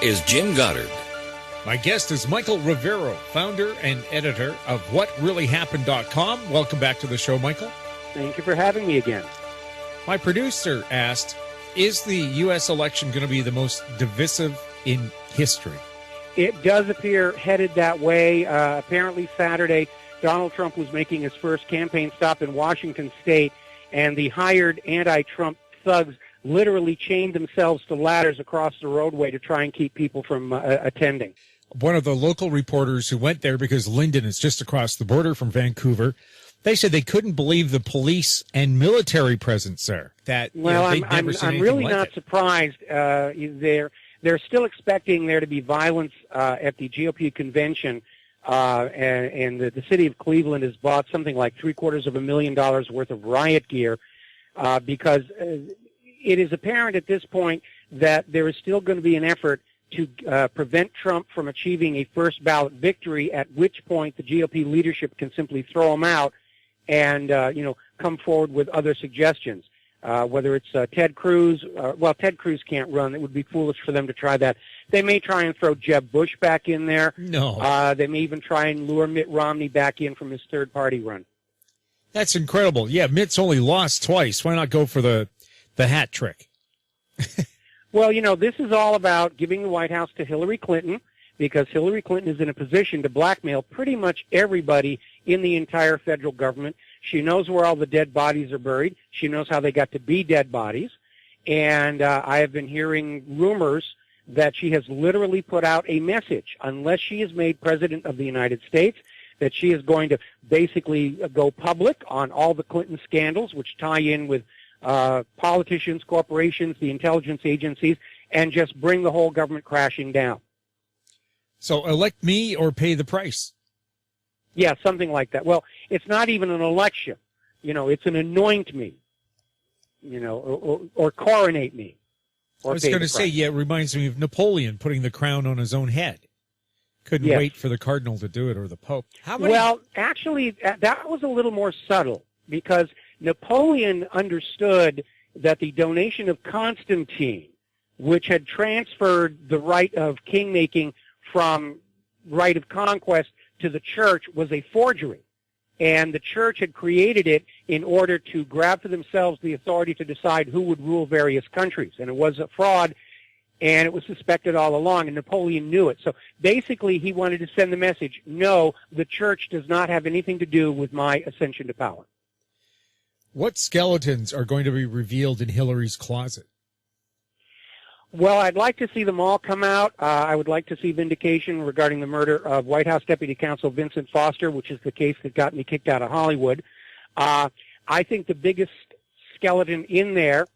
is Jim Goddard. My guest is Michael Rivero, founder and editor of WhatReallyHappened.com. Welcome back to the show, Michael. Thank you for having me again. My producer asked, is the U.S. election going to be the most divisive in history? It does appear headed that way. Apparently Saturday, Donald Trump was making his first campaign stop in Washington State, and the hired anti-Trump thugs literally chained themselves to ladders across the roadway to try and keep people from attending. One of the local reporters who went there, because Linden is just across the border from Vancouver, they said they couldn't believe the police and military presence there. I'm really not surprised. They're still expecting there to be violence at the GOP convention, and the city of Cleveland has bought something like $750,000 worth of riot gear because it is apparent at this point that there is still going to be an effort to prevent Trump from achieving a first ballot victory, at which point the GOP leadership can simply throw him out and come forward with other suggestions. Whether it's Ted Cruz, Ted Cruz can't run. It would be foolish for them to try that. They may try and throw Jeb Bush back in there. No. They may even try and lure Mitt Romney back in from his third-party run. That's incredible. Yeah, Mitt's only lost twice. Why not go for the hat trick? Well, this is all about giving the White House to Hillary Clinton, because Hillary Clinton is in a position to blackmail pretty much everybody in the entire federal government. She knows where all the dead bodies are buried. She knows how they got to be dead bodies. And I have been hearing rumors that she has literally put out a message, unless she is made President of the United States, that she is going to basically go public on all the Clinton scandals, which tie in with politicians, corporations, the intelligence agencies, and just bring the whole government crashing down. So elect me or pay the price. Yeah, something like that. Well, it's not even an election. It's an anoint me, or coronate me. I was going to say, it reminds me of Napoleon putting the crown on his own head. Couldn't wait for the cardinal to do it, or the pope. Well, actually, that was a little more subtle, because Napoleon understood that the donation of Constantine, which had transferred the right of king-making from right of conquest to the church, was a forgery. And the church had created it in order to grab for themselves the authority to decide who would rule various countries. And it was a fraud, and it was suspected all along, and Napoleon knew it. So basically he wanted to send the message, no, the church does not have anything to do with my ascension to power. What skeletons are going to be revealed in Hillary's closet? Well, I'd like to see them all come out. I would like to see vindication regarding the murder of White House Deputy Counsel Vincent Foster, which is the case that got me kicked out of Hollywood. I think the biggest skeleton in there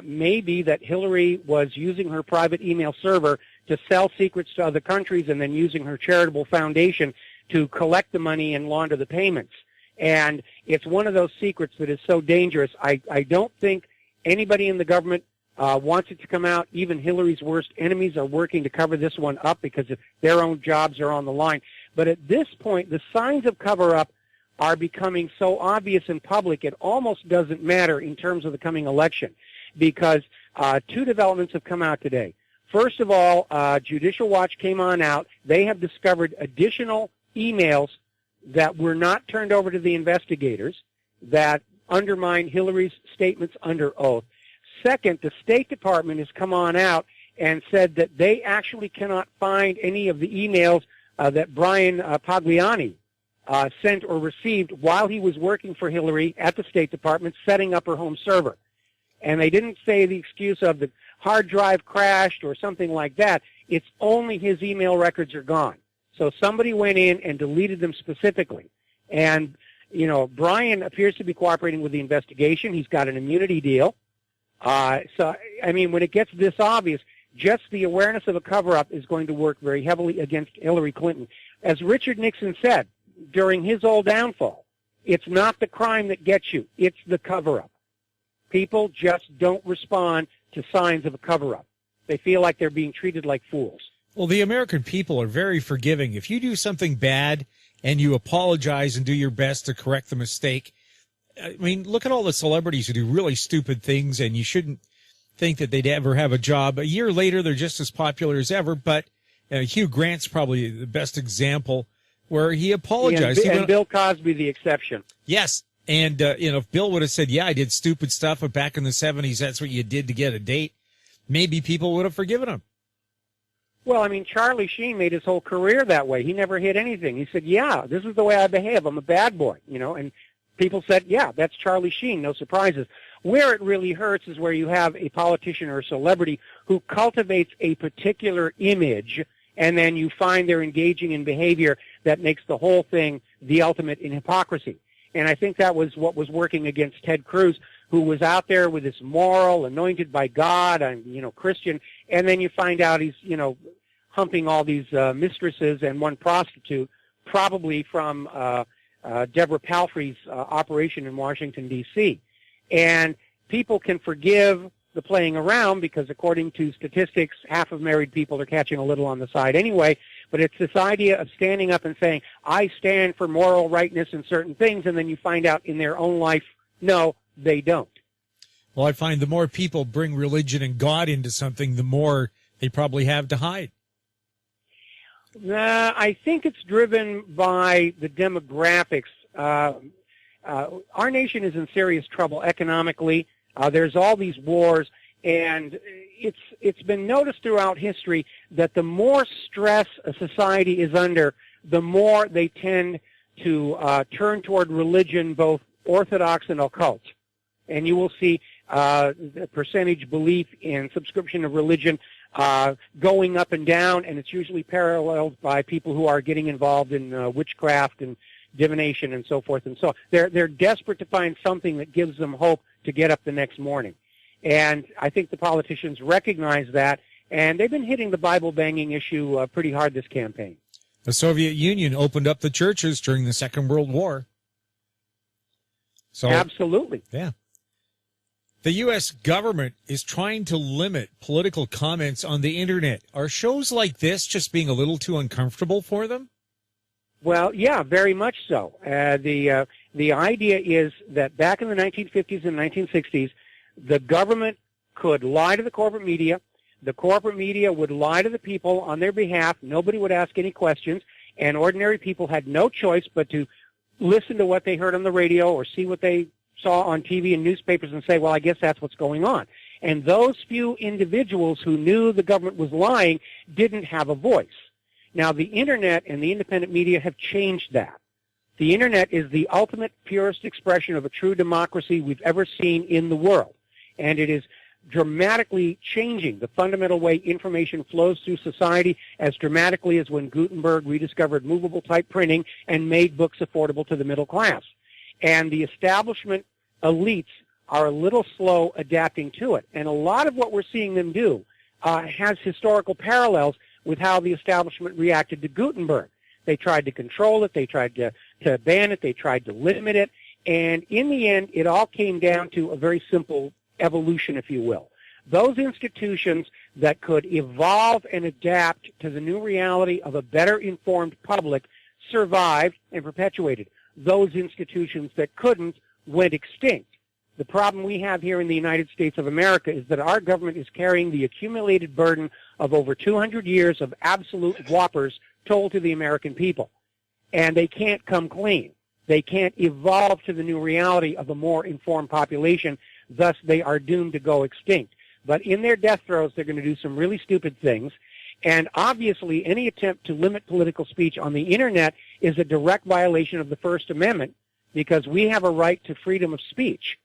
may be that Hillary was using her private email server to sell secrets to other countries, and then using her charitable foundation to collect the money and launder the payments. And it's one of those secrets that is so dangerous. I don't think anybody in the government wants it to come out. Even Hillary's worst enemies are working to cover this one up because their own jobs are on the line. But at this point, the signs of cover-up are becoming so obvious in public, it almost doesn't matter in terms of the coming election, because two developments have come out today. First of all, Judicial Watch came on out. They have discovered additional emails that were not turned over to the investigators that undermine Hillary's statements under oath. Second, the State Department has come on out and said that they actually cannot find any of the emails that Brian Pagliani sent or received while he was working for Hillary at the State Department setting up her home server. And they didn't say the excuse of the hard drive crashed or something like that. It's only his email records are gone. So somebody went in and deleted them specifically. And, Brian appears to be cooperating with the investigation. He's got an immunity deal. When it gets this obvious, just the awareness of a cover-up is going to work very heavily against Hillary Clinton. As Richard Nixon said during his old downfall, it's not the crime that gets you, it's the cover-up. People just don't respond to signs of a cover-up. They feel like they're being treated like fools. Well, the American people are very forgiving. If you do something bad and you apologize and do your best to correct the mistake, I mean, look at all the celebrities who do really stupid things, and you shouldn't think that they'd ever have a job. A year later, they're just as popular as ever. But Hugh Grant's probably the best example where he apologized. And Bill Cosby the exception. Yes. And, if Bill would have said, yeah, I did stupid stuff, but back in the 70s, that's what you did to get a date, maybe people would have forgiven him. Well, I mean, Charlie Sheen made his whole career that way. He never hid anything. He said, yeah, this is the way I behave. I'm a bad boy, and people said, yeah, that's Charlie Sheen. No surprises. Where it really hurts is where you have a politician or a celebrity who cultivates a particular image, and then you find they're engaging in behavior that makes the whole thing the ultimate in hypocrisy. And I think that was what was working against Ted Cruz, who was out there with this moral, anointed by God, Christian, and then you find out he's, humping all these mistresses and one prostitute, probably from Deborah Palfrey's operation in Washington, D.C. And people can forgive the playing around because, according to statistics, half of married people are catching a little on the side anyway. But it's this idea of standing up and saying, I stand for moral rightness in certain things, and then you find out in their own life, no, they don't. Well, I find the more people bring religion and God into something, the more they probably have to hide. I think it's driven by the demographics. Our nation is in serious trouble economically. There's all these wars, and it's been noticed throughout history that the more stress a society is under, the more they tend to turn toward religion, both orthodox and occult. And you will see the percentage belief in subscription of religion going up and down, and it's usually paralleled by people who are getting involved in witchcraft and divination and so forth and so on. They're desperate to find something that gives them hope to get up the next morning. And I think the politicians recognize that, and they've been hitting the Bible-banging issue pretty hard this campaign. The Soviet Union opened up the churches during the Second World War. So, absolutely. Yeah. The U.S. government is trying to limit political comments on the Internet. Are shows like this just being a little too uncomfortable for them? Well, yeah, very much so. The idea is that back in the 1950s and 1960s, the government could lie to the corporate media. The corporate media would lie to the people on their behalf. Nobody would ask any questions, and ordinary people had no choice but to listen to what they heard on the radio or see what they saw on TV and newspapers and say, well, I guess that's what's going on. And those few individuals who knew the government was lying didn't have a voice. Now, the Internet and the independent media have changed that. The Internet is the ultimate, purest expression of a true democracy we've ever seen in the world. And it is dramatically changing the fundamental way information flows through society, as dramatically as when Gutenberg rediscovered movable type printing and made books affordable to the middle class. And the establishment elites are a little slow adapting to it. And a lot of what we're seeing them do has historical parallels with how the establishment reacted to Gutenberg. They tried to control it, they tried to ban it, they tried to limit it, and in the end, it all came down to a very simple evolution, if you will. Those institutions that could evolve and adapt to the new reality of a better informed public survived and perpetuated. Those institutions that couldn't went extinct. The problem we have here in the United States of America is that our government is carrying the accumulated burden of over 200 years of absolute whoppers told to the American people. And they can't come clean. They can't evolve to the new reality of a more informed population. Thus, they are doomed to go extinct. But in their death throes, they're going to do some really stupid things. And obviously, any attempt to limit political speech on the Internet is a direct violation of the First Amendment, because we have a right to freedom of speech.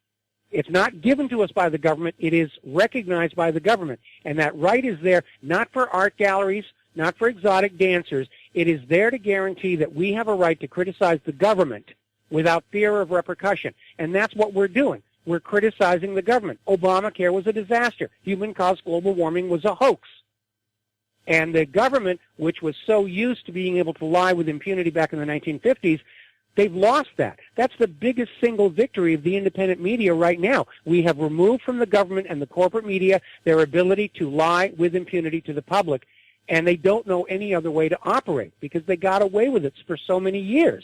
It's not given to us by the government. It is recognized by the government. And that right is there not for art galleries, not for exotic dancers. It is there to guarantee that we have a right to criticize the government without fear of repercussion. And that's what we're doing. We're criticizing the government. Obamacare was a disaster. Human-caused global warming was a hoax. And the government, which was so used to being able to lie with impunity back in the 1950s, they've lost that. That's the biggest single victory of the independent media right now. We have removed from the government and the corporate media their ability to lie with impunity to the public, and they don't know any other way to operate because they got away with it for so many years.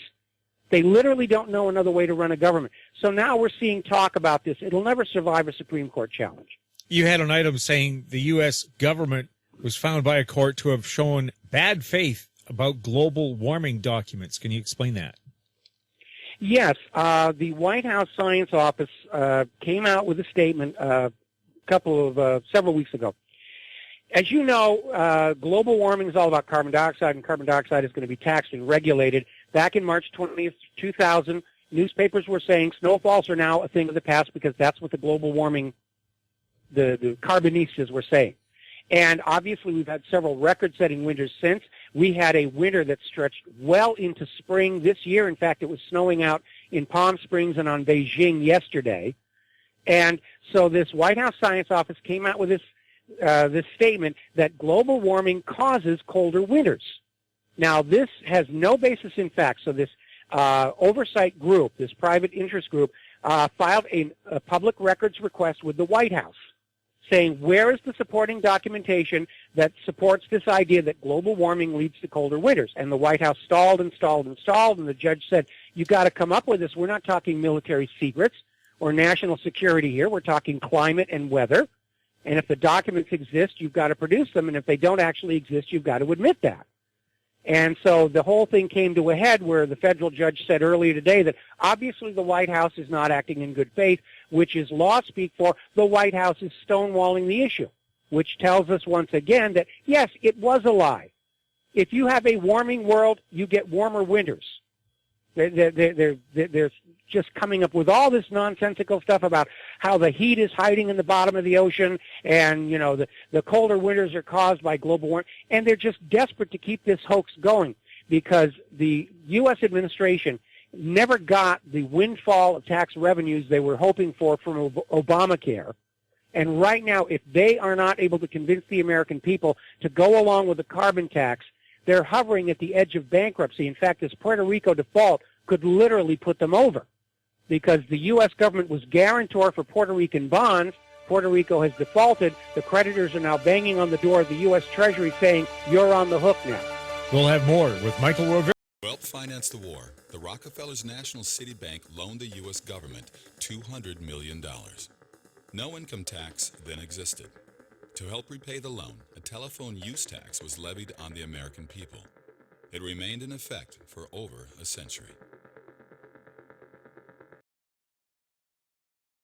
They literally don't know another way to run a government. So now we're seeing talk about this. It'll never survive a Supreme Court challenge. You had an item saying the U.S. government was found by a court to have shown bad faith about global warming documents. Can you explain that? Yes, the White House Science Office came out with a statement several weeks ago. As you know, global warming is all about carbon dioxide, and carbon dioxide is going to be taxed and regulated. Back in March 20th, 2000, newspapers were saying snowfalls are now a thing of the past because that's what the global warming, the carbonistas were saying. And obviously we've had several record-setting winters since. We had a winter that stretched well into spring this year. In fact, it was snowing out in Palm Springs and on Beijing yesterday. And so this White House Science Office came out with this statement that global warming causes colder winters. Now, this has no basis in fact. So this oversight group, this private interest group, filed a public records request with the White House, saying, where is the supporting documentation that supports this idea that global warming leads to colder winters? And the White House stalled, and the judge said, you've got to come up with this. We're not talking military secrets or national security here. We're talking climate and weather. And if the documents exist, you've got to produce them. And if they don't actually exist, you've got to admit that. And so the whole thing came to a head where the federal judge said earlier today that obviously the White House is not acting in good faith, which is law speak for the White House is stonewalling the issue, which tells us once again that, yes, it was a lie. If you have a warming world, you get warmer winters. They're just coming up with all this nonsensical stuff about how the heat is hiding in the bottom of the ocean and, you know, the colder winters are caused by global warming. And they're just desperate to keep this hoax going because the U.S. administration never got the windfall of tax revenues they were hoping for from Obamacare. And right now, if they are not able to convince the American people to go along with the carbon tax, they're hovering at the edge of bankruptcy. In fact, this Puerto Rico default could literally put them over because the U.S. government was guarantor for Puerto Rican bonds. Puerto Rico has defaulted. The creditors are now banging on the door of the U.S. Treasury saying, you're on the hook now. We'll have more with Michael Rovera. To help finance the war, the Rockefellers National City Bank loaned the U.S. government $200 million. No income tax then existed. To help repay the loan, a telephone use tax was levied on the American people. It remained in effect for over a century.